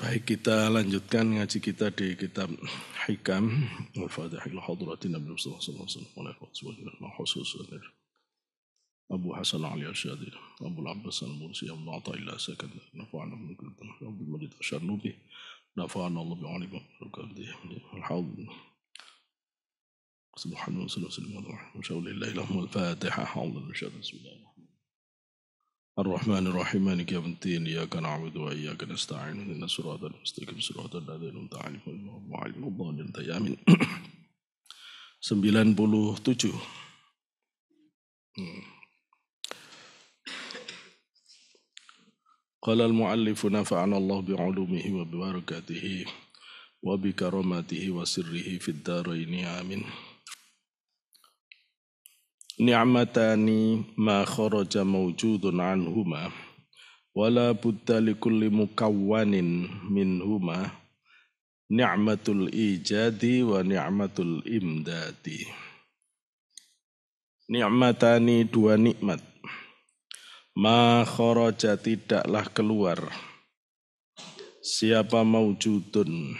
Baik, kita lanjutkan ngaji kita di kitab Hikam Al-Fatihah ila hadratin Nabi sallallahu alaihi wasallam. Abu Hasan Ali Asyadi, Abu Abbas Al-Mursi, Abu Athaillah Sakan, Nafa'ana min kulli Abdul Majid Asyarnubi, Nafa'ana Allah bi'ali barakatuh. Alhamdulillah. Subhanallah sallallahu alaihi wasallam. Al-Fatihah. Bismillah. الرحمن الرحيم مالك يوم الدين إياك نعبد وإياك نستعين اهدنا الصراط المستقيم صراط الذين أنعمت عليهم غير المغضوب عليهم 97. قال المؤلف نفعنا الله بعلومه وببركاته وبكرامته وسره في الدارين آمين. Ni'matani ma kharaja mawjudun anhuma wala budda likulli mukawwanin minhuma ni'matul ijadi wa ni'matul imdadi. Ni'matani dua nikmat ma kharaja tidaklah keluar siapa mawjudun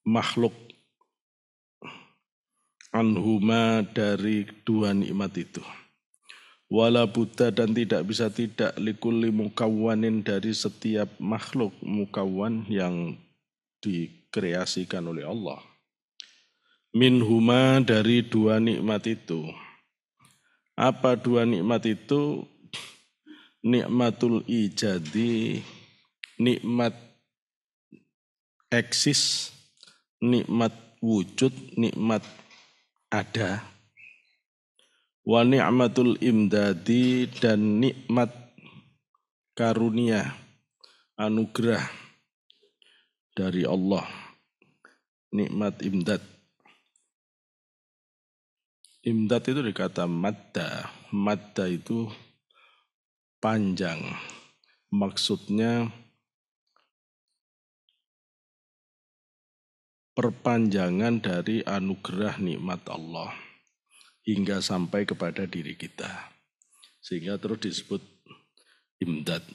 makhluk anhuma dari dua nikmat itu. Wala buddha dan tidak bisa tidak likulli mukawwanin dari setiap makhluk mukawwan yang dikreasikan oleh Allah. Minhuma dari dua nikmat itu. Apa dua nikmat itu? Nikmatul ijadi, nikmat eksis, nikmat wujud, nikmat ada, wa ni'matul imdadi dan nikmat karunia anugerah dari Allah, nikmat imdad. Imdad itu dikata madda. Madda itu panjang, maksudnya perpanjangan dari anugerah nikmat Allah hingga sampai kepada diri kita. Sehingga terus disebut imdad.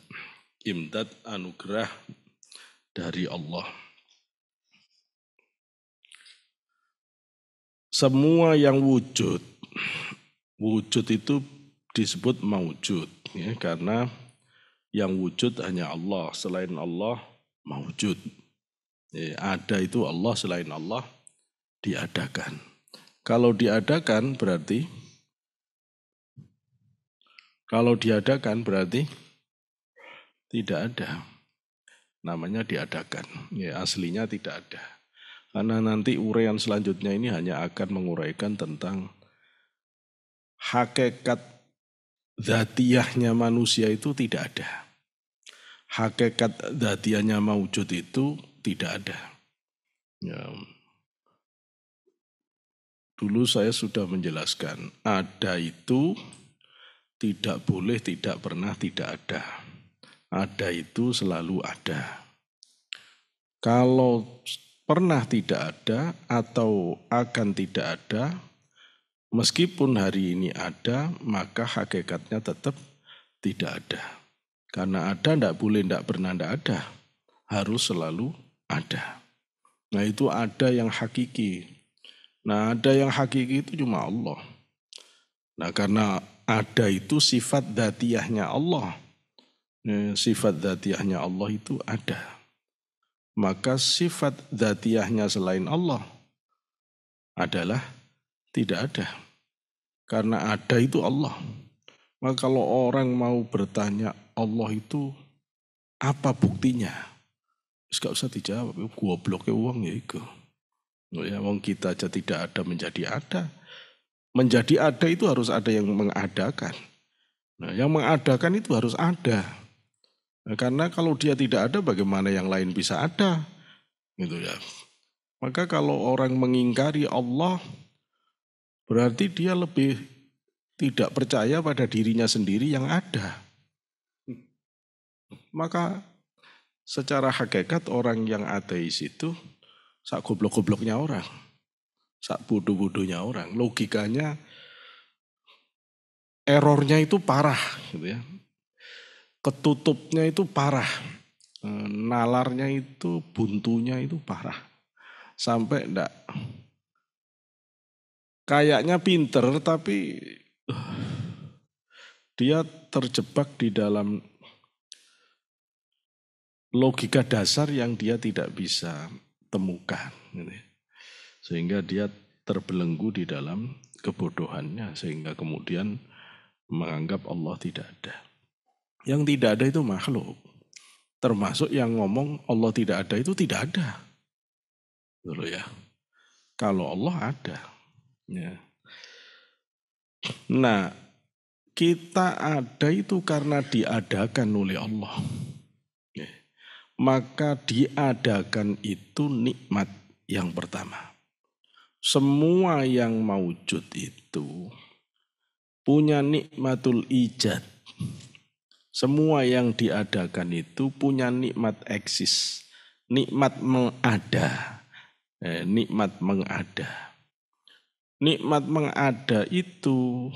Imdad anugerah dari Allah. Semua yang wujud itu disebut maujud. Ya, karena yang wujud hanya Allah, selain Allah maujud. Ada itu Allah, selain Allah diadakan. Kalau diadakan berarti tidak ada. Namanya diadakan. Ya, aslinya tidak ada. Karena nanti uraian selanjutnya ini hanya akan menguraikan tentang hakikat dzatiyahnya manusia itu tidak ada. Hakikat dzatiyahnya maujud itu tidak ada. Ya. Dulu saya sudah menjelaskan, ada itu tidak boleh, tidak pernah, tidak ada. Ada itu selalu ada. Kalau pernah tidak ada atau akan tidak ada, meskipun hari ini ada, maka hakikatnya tetap tidak ada. Karena ada tidak boleh, tidak pernah, tidak ada. Harus selalu ada. Nah itu ada yang hakiki. Nah ada yang hakiki itu cuma Allah. Nah karena ada itu sifat dzatiyahnya Allah. Sifat dzatiyahnya Allah itu ada. Maka sifat dzatiyahnya selain Allah adalah tidak ada. Karena ada itu Allah. Maka kalau orang mau bertanya Allah itu apa buktinya? Gak usah dijawab, gobloknya uang ya itu. Ya, wong kita aja tidak ada menjadi ada. Menjadi ada itu harus ada yang mengadakan. Nah, yang mengadakan itu harus ada. Nah, karena kalau dia tidak ada, bagaimana yang lain bisa ada? Gitu ya. Maka kalau orang mengingkari Allah, berarti dia lebih tidak percaya pada dirinya sendiri yang ada. Maka secara hakikat orang yang ateis itu sak goblok-gobloknya orang, sak bodoh-bodohnya orang. Logikanya, errornya itu parah, gitu ya. Ketutupnya itu parah. nalarnya itu, buntunya itu parah. Sampai enggak, kayaknya pinter tapi dia terjebak di dalam logika dasar yang dia tidak bisa temukan. Sehingga dia terbelenggu di dalam kebodohannya, sehingga kemudian menganggap Allah tidak ada. Yang tidak ada itu makhluk. Termasuk yang ngomong Allah tidak ada itu tidak ada. Dulu ya. Kalau Allah ada. Ya. Nah, kita ada itu karena diadakan oleh Allah. Ya. Maka diadakan itu nikmat yang pertama. Semua yang maujud itu punya nikmatul ijad. Semua yang diadakan itu punya nikmat eksis, nikmat mengada, nikmat mengada. Nikmat mengada itu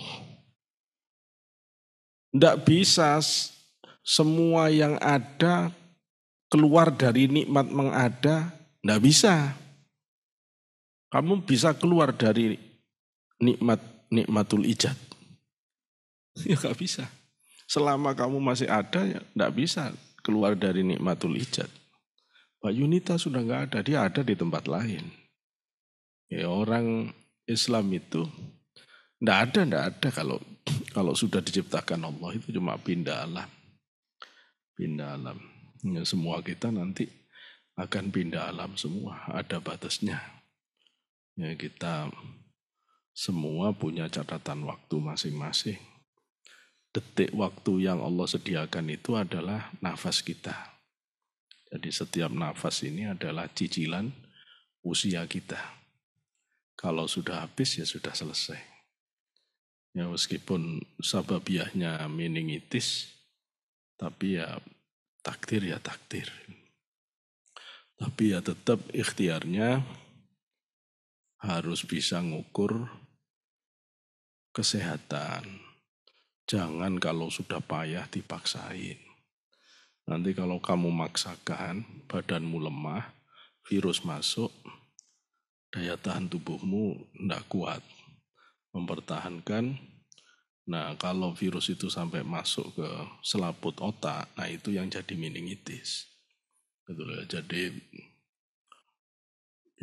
tidak bisa semua yang ada keluar dari nikmat mengada, tidak bisa. Kamu bisa keluar dari nikmatul ijad. Ya gak bisa. Selama kamu masih ada, ya tidak bisa keluar dari nikmatul ijad. Mbak Yunita sudah nggak ada, dia ada di tempat lain. Ya, orang Islam itu tidak ada kalau sudah diciptakan Allah itu cuma pindah alam. Pindah alam. Ya, semua kita nanti akan pindah alam semua, ada batasnya. Ya, kita semua punya catatan waktu masing-masing. Detik waktu yang Allah sediakan itu adalah nafas kita. Jadi setiap nafas ini adalah cicilan usia kita. Kalau sudah habis ya sudah selesai. Ya meskipun sababiahnya meningitis, tapi ya takdir ya takdir. Tapi ya tetap ikhtiarnya harus bisa ngukur kesehatan. Jangan kalau sudah payah dipaksain. Nanti kalau kamu maksakan, badanmu lemah, virus masuk, daya tahan tubuhmu tidak kuat mempertahankan. Nah kalau virus itu sampai masuk ke selaput otak, nah itu yang jadi meningitis. Betul ya, jadi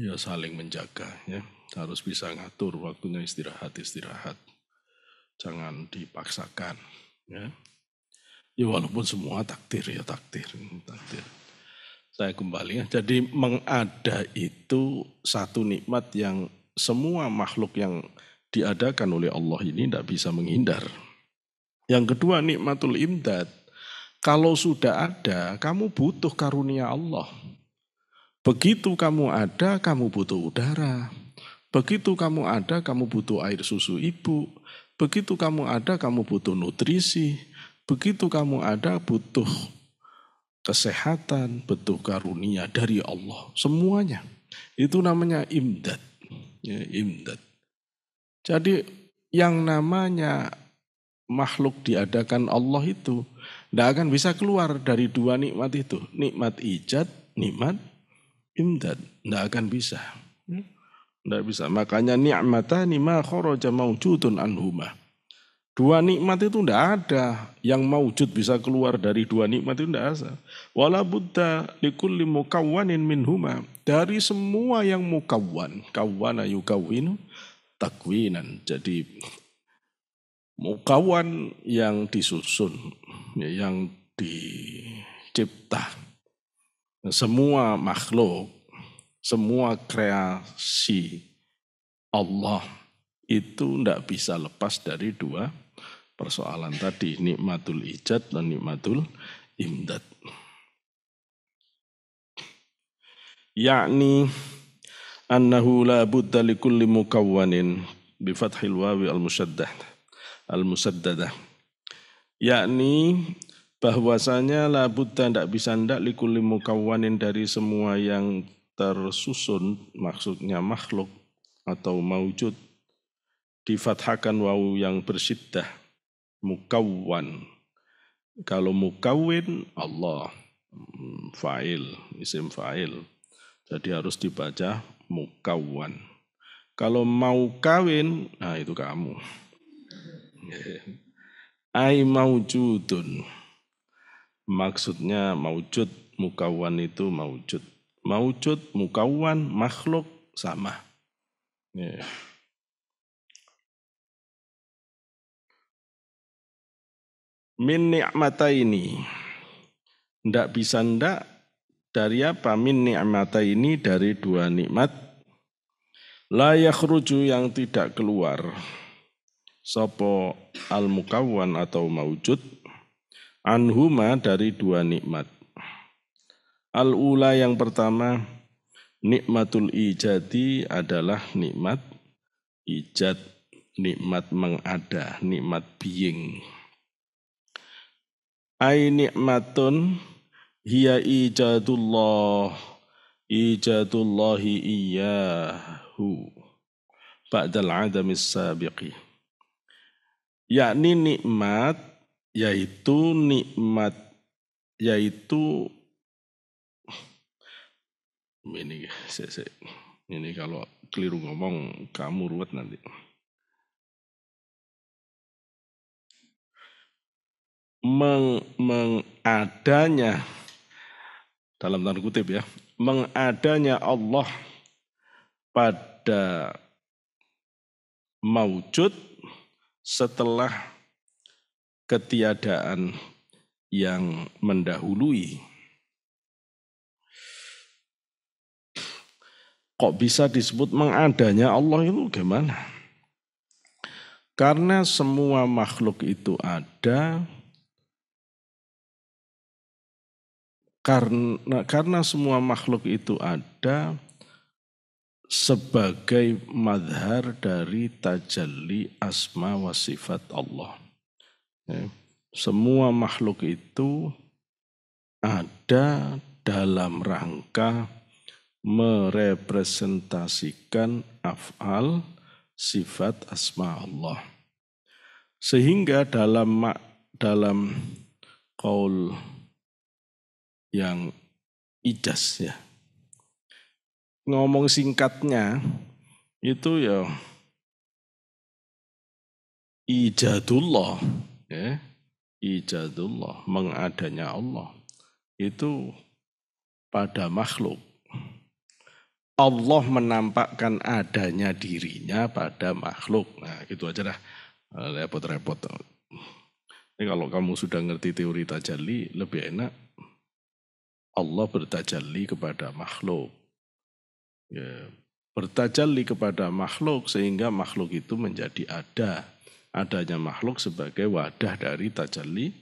ya saling menjaga ya. Harus bisa ngatur waktunya istirahat. Jangan dipaksakan ya. Ya walaupun semua takdir. Saya kembali ya. Jadi mengada itu satu nikmat yang semua makhluk yang diadakan oleh Allah ini tidak bisa menghindar. Yang kedua nikmatul imdad. Kalau sudah ada, kamu butuh karunia Allah. Begitu kamu ada, kamu butuh udara. Begitu kamu ada, kamu butuh air susu ibu. Begitu kamu ada, kamu butuh nutrisi. Begitu kamu ada, butuh kesehatan, butuh karunia dari Allah. Semuanya. Itu namanya imdad. Ya, imdad. Jadi yang namanya makhluk diadakan Allah itu tidak akan bisa keluar dari dua nikmat itu. Nikmat ijad, nikmat imdad. Tidak akan bisa. Tidak bisa. Makanya ni'matani ma kharaja maujudun anhuma. Dua nikmat itu tidak ada. Yang maujud bisa keluar dari dua nikmat itu tidak ada. Wala budda likulli mukawwanin minhuma. Dari semua yang mukawwan. Kawwana yukawwinu takwinan. Jadi mukawwan yang disusun. Yang dicipta. Semua makhluk. Semua kreasi Allah itu tidak bisa lepas dari dua persoalan tadi, nikmatul ijad dan nikmatul imdad. Yakni annahu la budda likulli mukawwanin bi fathil wawi al-musaddadah. Yakni bahwasanya la budda tidak bisa ndak likulli mukawwanin dari semua yang tersusun, maksudnya makhluk atau maujud, difathahkan wawu yang bersyiddah, mukawwan. Kalau mukawwin Allah, isim fa'il. Jadi harus dibaca mukawwan. Kalau mau kawin, nah itu kamu. Ai maujudun. Maksudnya maujud, mukawwan itu maujud. Maujud, mukawwan, makhluk sama. Min ni'mataini. Ndak bisa ndak dari apa? Min ni'mataini, dari dua nikmat. La yakhruju, yang tidak keluar. Sopo al-mukawwan atau maujud. Anhuma, dari dua nikmat. Al-ula, yang pertama, nikmatul ijadi adalah nikmat ijad, nikmat mengada, nikmat being. Ai nikmatun hiya ijadullahi iyyahu ba'dal adamis sabiqi. Yakni nikmat, yaitu ini kalau keliru ngomong kamu ruwet nanti. Mengadanya, dalam tanda kutip ya, mengadanya Allah pada maujud setelah ketiadaan yang mendahului. Kok bisa disebut mengadanya Allah itu gimana? Karena semua makhluk itu ada, karena semua makhluk itu ada sebagai madhar dari tajalli asma wa sifat Allah. Semua makhluk itu ada dalam rangka merepresentasikan af'al sifat asma Allah. Sehingga dalam qaul yang ijaz ya, ngomong singkatnya itu ya ijadullah, ya, ijadullah, mengadanya Allah itu pada makhluk. Allah menampakkan adanya dirinya pada makhluk. Nah, gitu aja dah. Repot-repot. Ini kalau kamu sudah ngerti teori tajalli, lebih enak Allah bertajalli kepada makhluk. Ya, bertajalli kepada makhluk sehingga makhluk itu menjadi ada. Adanya makhluk sebagai wadah dari tajalli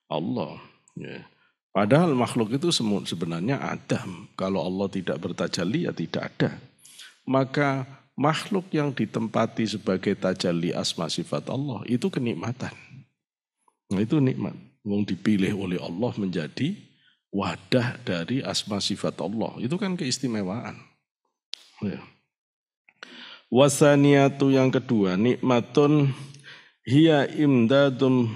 Allah. Ya. Padahal makhluk itu sebenarnya adam. Kalau Allah tidak bertajalli ya tidak ada. Maka makhluk yang ditempati sebagai tajalli asma sifat Allah itu kenikmatan. Nah itu nikmat. Wong dipilih oleh Allah menjadi wadah dari asma sifat Allah. Itu kan keistimewaan. Ya. Wasaniyatu, yang kedua, nikmatun hiya imdadun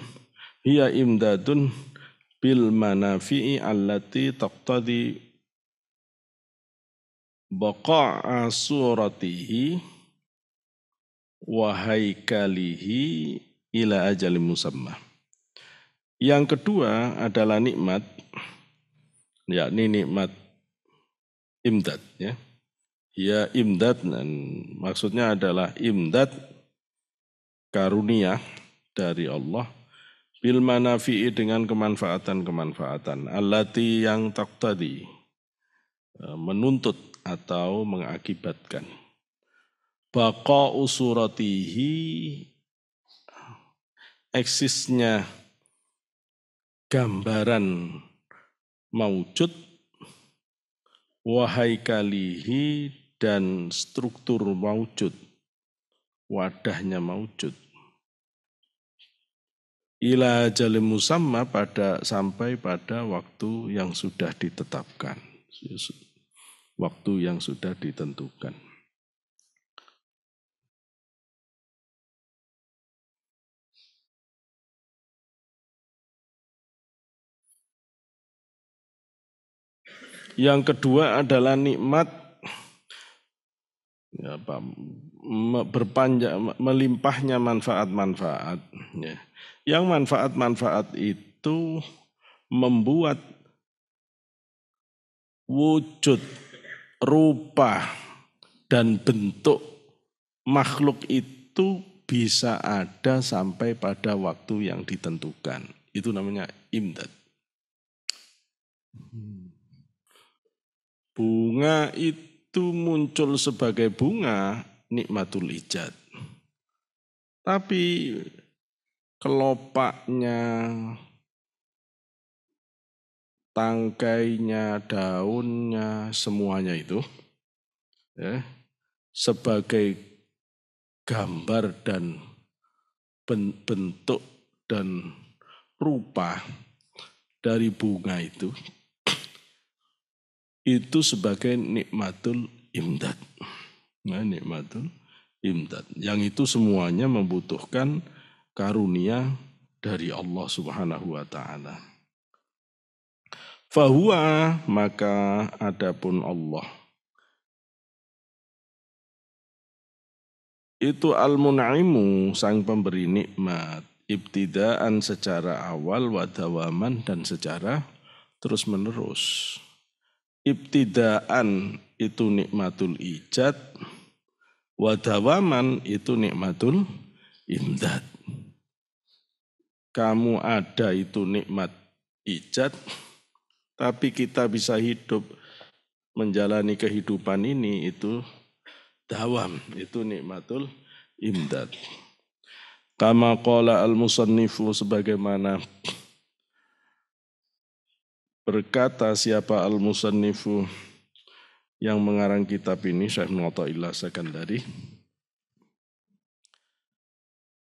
bil manafi'i allati taqtadi baqa'a suratihi wa haikalihi ila ajalin musamma. Yang kedua adalah nikmat, yakni nikmat imdad ya. Ya imdad, maksudnya adalah imdad karunia dari Allah bil manafi'i, dengan kemanfaatan-kemanfaatan allati yang taqtadi, menuntut atau mengakibatkan baqa'u suratihi, eksisnya gambaran maujud, wahaikalihi, dan struktur maujud, wadahnya maujud. Ila ajalin musamma, sampai pada waktu yang sudah ditetapkan, waktu yang sudah ditentukan. Yang kedua adalah nikmat melimpahnya manfaat-manfaat. Ya. Yang manfaat-manfaat itu membuat wujud, rupa, dan bentuk makhluk itu bisa ada sampai pada waktu yang ditentukan. Itu namanya imdad. Bunga itu muncul sebagai bunga nikmatul ijad. Tapi kelopaknya, tangkainya, daunnya, semuanya itu ya, sebagai gambar dan bentuk dan rupa dari bunga itu sebagai nikmatul imdad. Nah, nikmatul imdad. Yang itu semuanya membutuhkan karunia dari Allah Subhanahu wa taala. Fahuwa, maka adapun Allah itu al-mun'imu, sang pemberi nikmat, ibtidaan secara awal, wadawaman dan secara terus menerus. Ibtidaan itu nikmatul ijad, wadawaman itu nikmatul imdad. Kamu ada itu nikmat ijad, tapi kita bisa hidup menjalani kehidupan ini itu dawam, itu nikmatul imdad. Kama qala al-musannifu, sebagaimana berkata siapa al-musannifu yang mengarang kitab ini, Syekh Mu'taillah Sakandari.